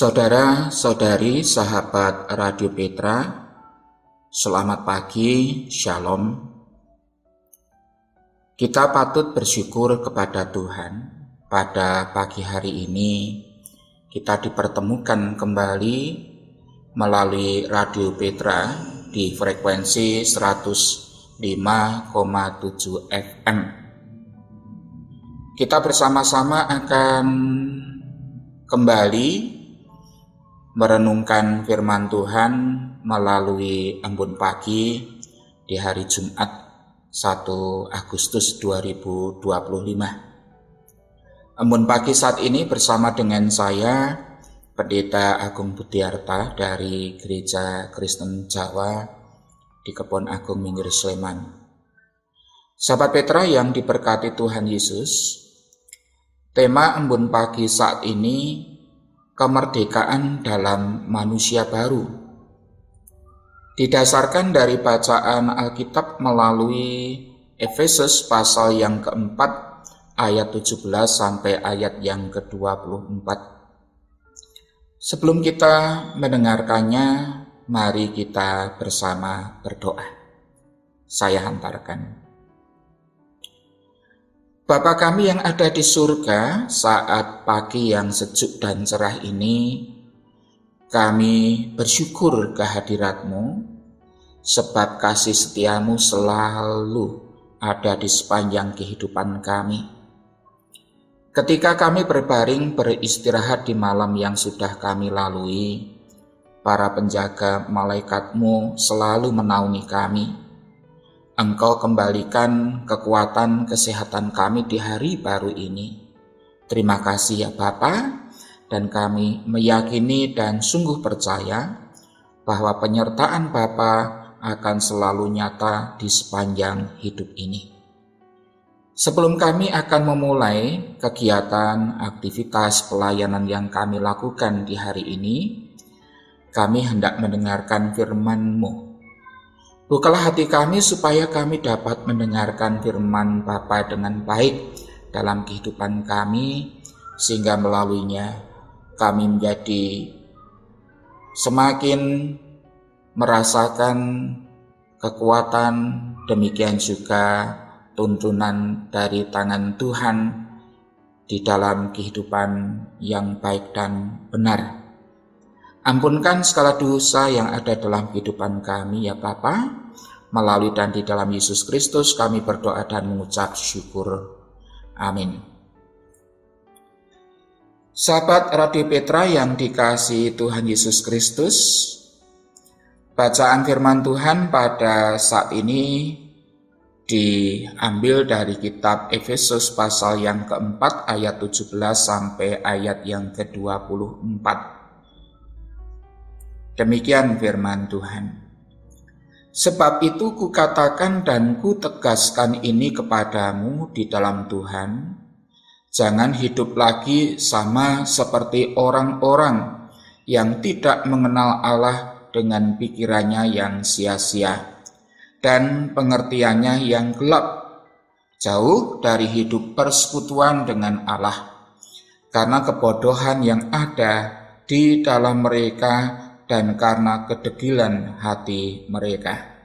Saudara-saudari sahabat Radio Petra, selamat pagi, Shalom. Kita patut bersyukur kepada Tuhan. Pada pagi hari ini kita dipertemukan kembali melalui Radio Petra di frekuensi 105,7 FM. Kita bersama-sama akan kembali merenungkan firman Tuhan melalui Embun Pagi di hari Jumat 1 Agustus 2025. Embun Pagi saat ini bersama dengan saya, Pendeta Agung Budiarta dari Gereja Kristen Jawa di Kebon Agung Minggir Sleman. Sahabat Petra yang diberkati Tuhan Yesus, tema Embun Pagi saat ini kemerdekaan dalam manusia baru. Didasarkan dari bacaan Alkitab melalui Efesus pasal yang keempat ayat 17 sampai ayat yang ke-24. Sebelum kita mendengarkannya, mari kita bersama berdoa. Saya hantarkan. Bapa kami yang ada di surga, saat pagi yang sejuk dan cerah ini, kami bersyukur kehadirat-Mu, sebab kasih setia-Mu selalu ada di sepanjang kehidupan kami. Ketika kami berbaring beristirahat di malam yang sudah kami lalui, para penjaga malaikat-Mu selalu menaungi kami. Engkau kembalikan kekuatan kesehatan kami di hari baru ini. Terima kasih ya Bapa, dan kami meyakini dan sungguh percaya bahwa penyertaan Bapa akan selalu nyata di sepanjang hidup ini. Sebelum kami akan memulai kegiatan aktivitas pelayanan yang kami lakukan di hari ini, kami hendak mendengarkan firman-Mu. Bukalah hati kami supaya kami dapat mendengarkan firman Bapa dengan baik dalam kehidupan kami, sehingga melaluinya kami menjadi semakin merasakan kekuatan, demikian juga tuntunan dari tangan Tuhan di dalam kehidupan yang baik dan benar. Ampunkan segala dosa yang ada dalam kehidupan kami ya Bapa. Melalui dan di dalam Yesus Kristus kami berdoa dan mengucap syukur. Amin. Sahabat Radio Petra yang dikasihi Tuhan Yesus Kristus, bacaan firman Tuhan pada saat ini diambil dari kitab Efesus pasal yang keempat ayat 17 sampai ayat yang ke-24. Demikian firman Tuhan. Sebab itu kukatakan dan kutegaskan ini kepadamu di dalam Tuhan, jangan hidup lagi sama seperti orang-orang yang tidak mengenal Allah dengan pikirannya yang sia-sia dan pengertiannya yang gelap, jauh dari hidup persekutuan dengan Allah, karena kebodohan yang ada di dalam mereka dan karena kedegilan hati mereka.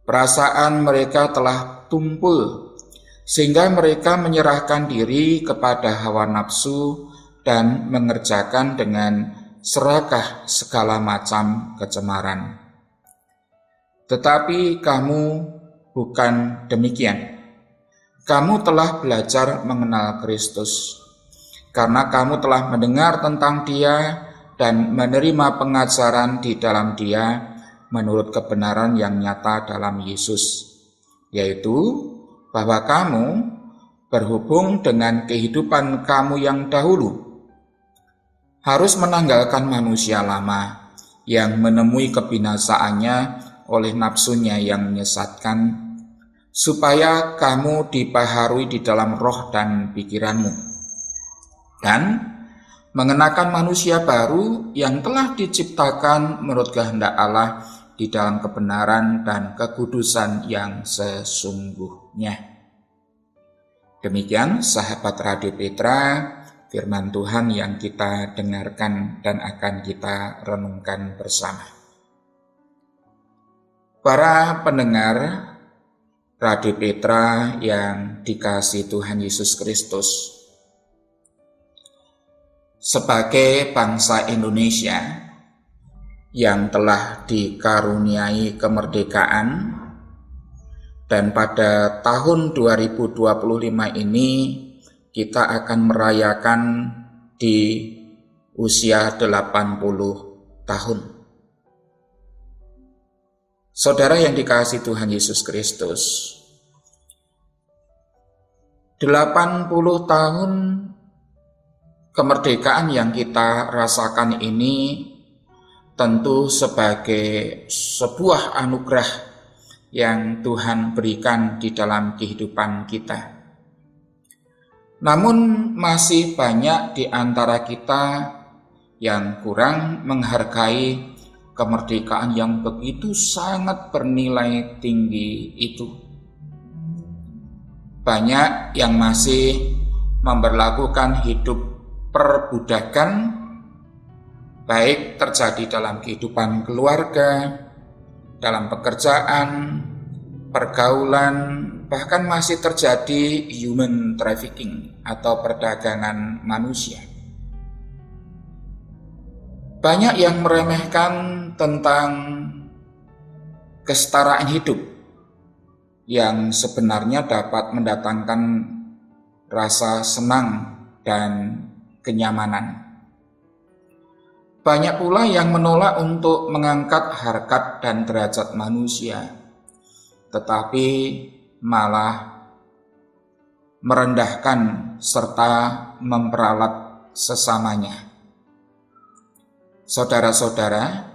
Perasaan mereka telah tumpul, sehingga mereka menyerahkan diri kepada hawa nafsu dan mengerjakan dengan serakah segala macam kecemaran. Tetapi kamu bukan demikian. Kamu telah belajar mengenal Kristus, karena kamu telah mendengar tentang Dia dan menerima pengajaran di dalam Dia menurut kebenaran yang nyata dalam Yesus, yaitu bahwa kamu berhubung dengan kehidupan kamu yang dahulu harus menanggalkan manusia lama yang menemui kebinasaannya oleh nafsunya yang menyesatkan, supaya kamu dibaharui di dalam roh dan pikiranmu, dan mengenakan manusia baru yang telah diciptakan menurut kehendak Allah di dalam kebenaran dan kekudusan yang sesungguhnya. Demikian sahabat Radio Petra, firman Tuhan yang kita dengarkan dan akan kita renungkan bersama. Para pendengar Radio Petra yang dikasihi Tuhan Yesus Kristus, sebagai bangsa Indonesia yang telah dikaruniai kemerdekaan, dan pada tahun 2025 ini kita akan merayakan di usia 80 tahun. Saudara yang dikasihi Tuhan Yesus Kristus, 80 tahun kemerdekaan yang kita rasakan ini tentu sebagai sebuah anugerah yang Tuhan berikan di dalam kehidupan kita. Namun masih banyak di antara kita yang kurang menghargai kemerdekaan yang begitu sangat bernilai tinggi itu. Banyak yang masih memberlakukan hidup perbudakan, baik terjadi dalam kehidupan keluarga, dalam pekerjaan, pergaulan, bahkan masih terjadi human trafficking atau perdagangan manusia. Banyak yang meremehkan tentang kesetaraan hidup yang sebenarnya dapat mendatangkan rasa senang dan kenyamanan. Banyak pula yang menolak untuk mengangkat harkat dan derajat manusia, tetapi malah merendahkan serta memperalat sesamanya. Saudara-saudara,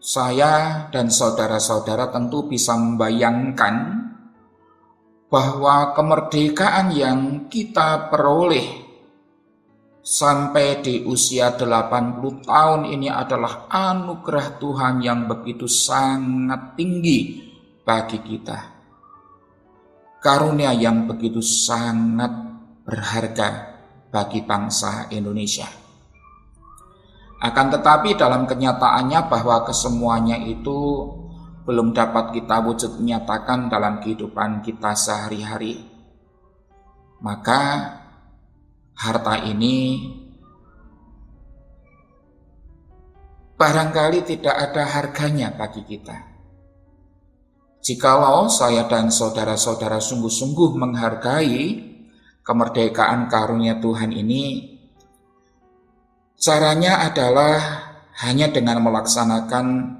saya dan saudara-saudara tentu bisa membayangkan bahwa kemerdekaan yang kita peroleh sampai di usia 80 tahun ini adalah anugerah Tuhan yang begitu sangat tinggi bagi kita. Karunia yang begitu sangat berharga bagi bangsa Indonesia. Akan tetapi dalam kenyataannya bahwa kesemuanya itu belum dapat kita wujud nyatakan dalam kehidupan kita sehari-hari. Maka harta ini barangkali tidak ada harganya bagi kita. Jikalau saya dan saudara-saudara sungguh-sungguh menghargai kemerdekaan karunia Tuhan ini, caranya adalah hanya dengan melaksanakan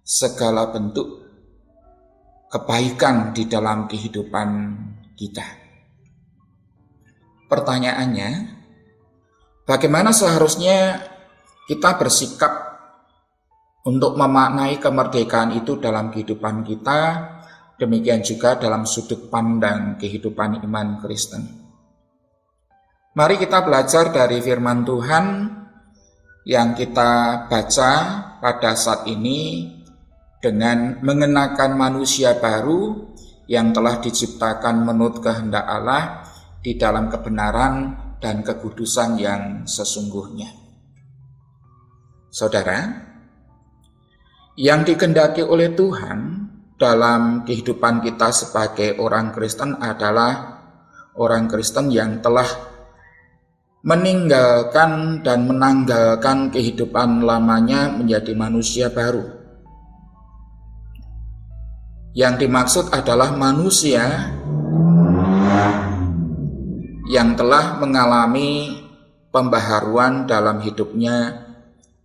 segala bentuk kebaikan di dalam kehidupan kita. Pertanyaannya, bagaimana seharusnya kita bersikap untuk memaknai kemerdekaan itu dalam kehidupan kita, demikian juga dalam sudut pandang kehidupan iman Kristen. Mari kita belajar dari firman Tuhan yang kita baca pada saat ini dengan mengenakan manusia baru yang telah diciptakan menurut kehendak Allah di dalam kebenaran dan kekudusan yang sesungguhnya. Saudara, yang dikehendaki oleh Tuhan dalam kehidupan kita sebagai orang Kristen adalah orang Kristen yang telah meninggalkan dan menanggalkan kehidupan lamanya menjadi manusia baru. Yang dimaksud adalah manusia yang telah mengalami pembaharuan dalam hidupnya,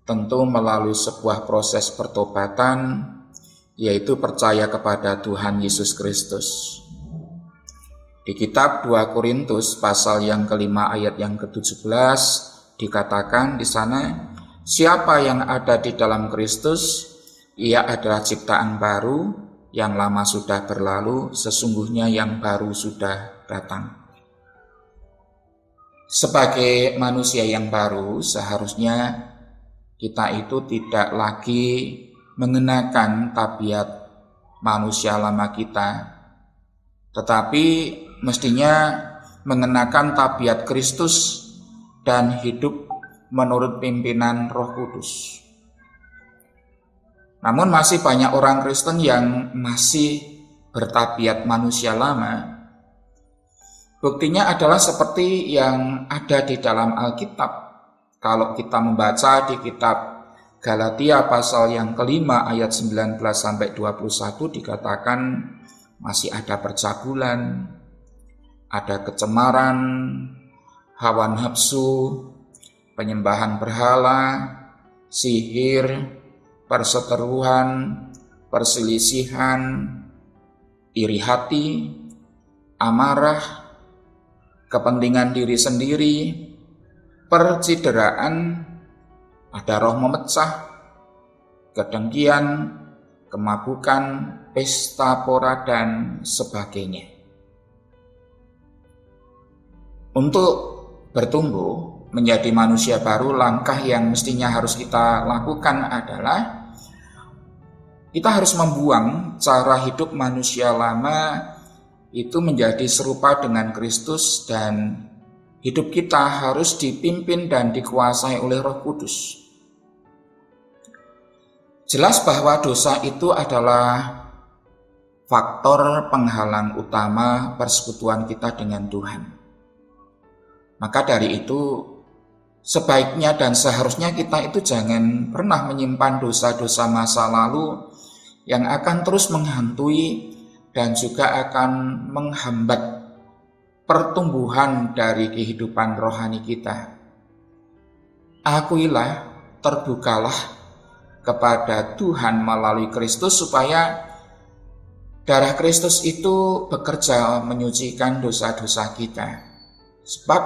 tentu melalui sebuah proses pertobatan, yaitu percaya kepada Tuhan Yesus Kristus. Di kitab 2 Korintus pasal yang kelima ayat yang ke-17 dikatakan di sana, siapa yang ada di dalam Kristus, ia adalah ciptaan baru, yang lama sudah berlalu, sesungguhnya yang baru sudah datang. Sebagai manusia yang baru, seharusnya kita itu tidak lagi mengenakan tabiat manusia lama kita, tetapi mestinya mengenakan tabiat Kristus dan hidup menurut pimpinan Roh Kudus. Namun masih banyak orang Kristen yang masih bertabiat manusia lama. Buktinya adalah seperti yang ada di dalam Alkitab. Kalau kita membaca di kitab Galatia pasal yang kelima ayat 19 sampai 21 dikatakan masih ada percabulan, ada kecemaran, hawa nafsu, penyembahan berhala, sihir, perseteruan, perselisihan, iri hati, amarah, kepentingan diri sendiri, percideraan, ada roh memecah, kedengkian, kemabukan, pesta pora, dan sebagainya. Untuk bertumbuh menjadi manusia baru, langkah yang mestinya harus kita lakukan adalah kita harus membuang cara hidup manusia lama itu menjadi serupa dengan Kristus, dan hidup kita harus dipimpin dan dikuasai oleh Roh Kudus. Jelas bahwa dosa itu adalah faktor penghalang utama persekutuan kita dengan Tuhan. Maka dari itu, sebaiknya dan seharusnya kita itu jangan pernah menyimpan dosa-dosa masa lalu yang akan terus menghantui dan juga akan menghambat pertumbuhan dari kehidupan rohani kita. Akuilah, terbukalah kepada Tuhan melalui Kristus supaya darah Kristus itu bekerja menyucikan dosa-dosa kita. Sebab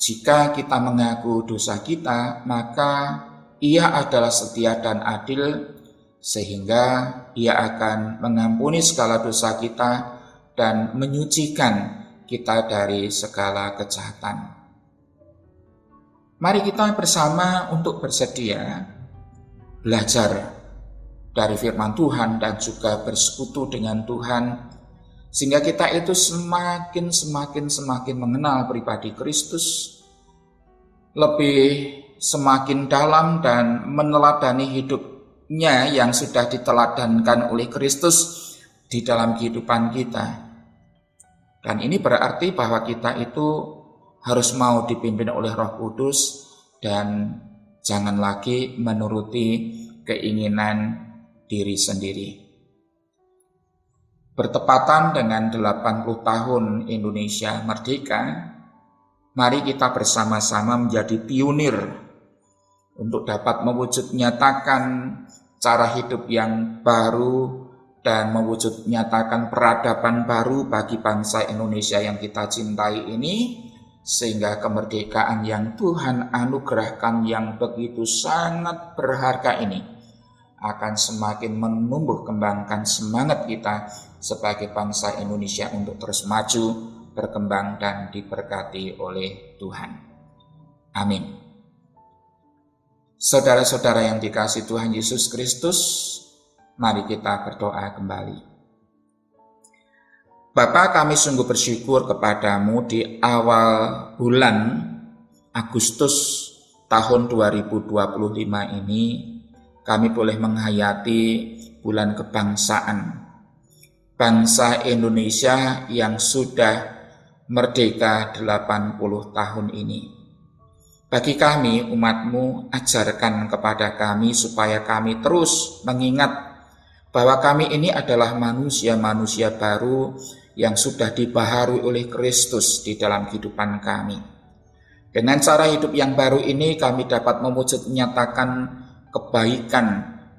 jika kita mengaku dosa kita, maka Ia adalah setia dan adil sehingga Ia akan mengampuni segala dosa kita dan menyucikan kita dari segala kejahatan. Mari kita bersama untuk bersedia belajar dari firman Tuhan dan juga bersekutu dengan Tuhan, sehingga kita itu semakin mengenal pribadi Kristus, lebih semakin dalam dan meneladani hidupnya yang sudah diteladankan oleh Kristus di dalam kehidupan kita. Dan ini berarti bahwa kita itu harus mau dipimpin oleh Roh Kudus dan jangan lagi menuruti keinginan diri sendiri. Bertepatan dengan 80 tahun Indonesia merdeka, mari kita bersama-sama menjadi pionir untuk dapat mewujud nyatakan cara hidup yang baru dan mewujud nyatakan peradaban baru bagi bangsa Indonesia yang kita cintai ini, sehingga kemerdekaan yang Tuhan anugerahkan yang begitu sangat berharga ini akan semakin menumbuh kembangkan semangat kita sebagai bangsa Indonesia untuk terus maju, berkembang, dan diberkati oleh Tuhan. Amin. Saudara-saudara yang dikasihi Tuhan Yesus Kristus, mari kita berdoa kembali. Bapa, kami sungguh bersyukur kepadamu di awal bulan Agustus tahun 2025 ini kami boleh menghayati bulan kebangsaan bangsa Indonesia yang sudah merdeka 80 tahun ini. Bagi kami umat-Mu, ajarkan kepada kami supaya kami terus mengingat bahwa kami ini adalah manusia-manusia baru yang sudah dibaharui oleh Kristus di dalam kehidupan kami. Dengan cara hidup yang baru ini kami dapat mewujud menyatakan kebaikan,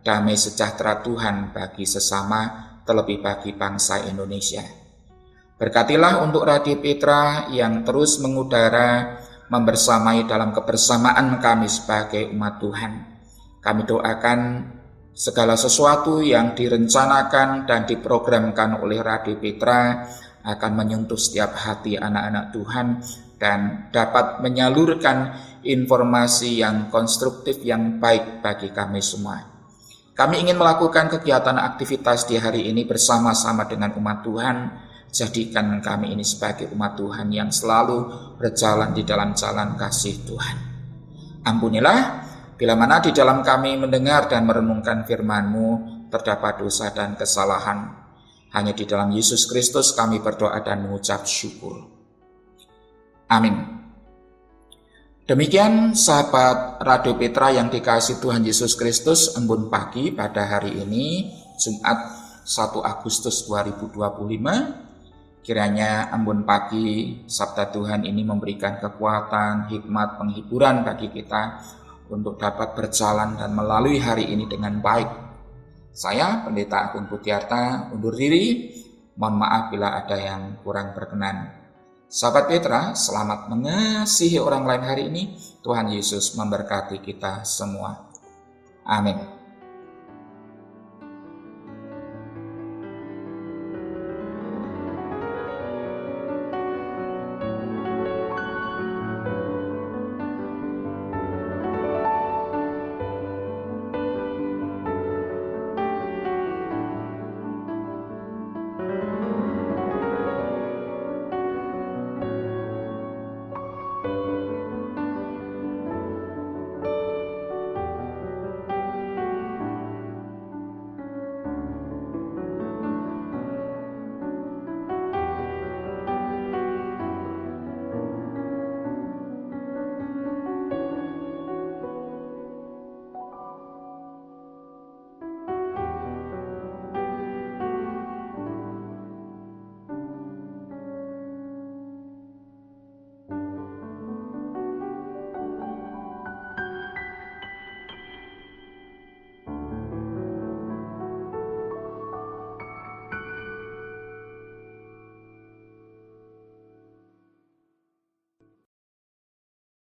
damai sejahtera Tuhan bagi sesama, terlebih bagi bangsa Indonesia. Berkatilah untuk Radio Petra yang terus mengudara, membersamai dalam kebersamaan kami sebagai umat Tuhan. Kami doakan segala sesuatu yang direncanakan dan diprogramkan oleh Radio Petra akan menyentuh setiap hati anak-anak Tuhan dan dapat menyalurkan informasi yang konstruktif yang baik bagi kami semua. Kami ingin melakukan kegiatan aktivitas di hari ini bersama-sama dengan umat Tuhan, Jadikan kami ini sebagai umat Tuhan yang selalu berjalan di dalam jalan kasih Tuhan. Ampunilah bila mana di dalam kami mendengar dan merenungkan firman-Mu terdapat dosa dan kesalahan. Hanya di dalam Yesus Kristus kami berdoa dan mengucap syukur. Amin. Demikian sahabat Radio Petra yang dikasihi Tuhan Yesus Kristus, embun pagi pada hari ini, Jumat 1 Agustus 2025. Kiranya embun pagi Sabda Tuhan ini memberikan kekuatan, hikmat, penghiburan bagi kita untuk dapat berjalan dan melalui hari ini dengan baik. Saya, Pendeta Agung Budiarta, undur diri. Mohon maaf bila ada yang kurang berkenan. Sahabat Petra, selamat mengasihi orang lain hari ini. Tuhan Yesus memberkati kita semua. Amin.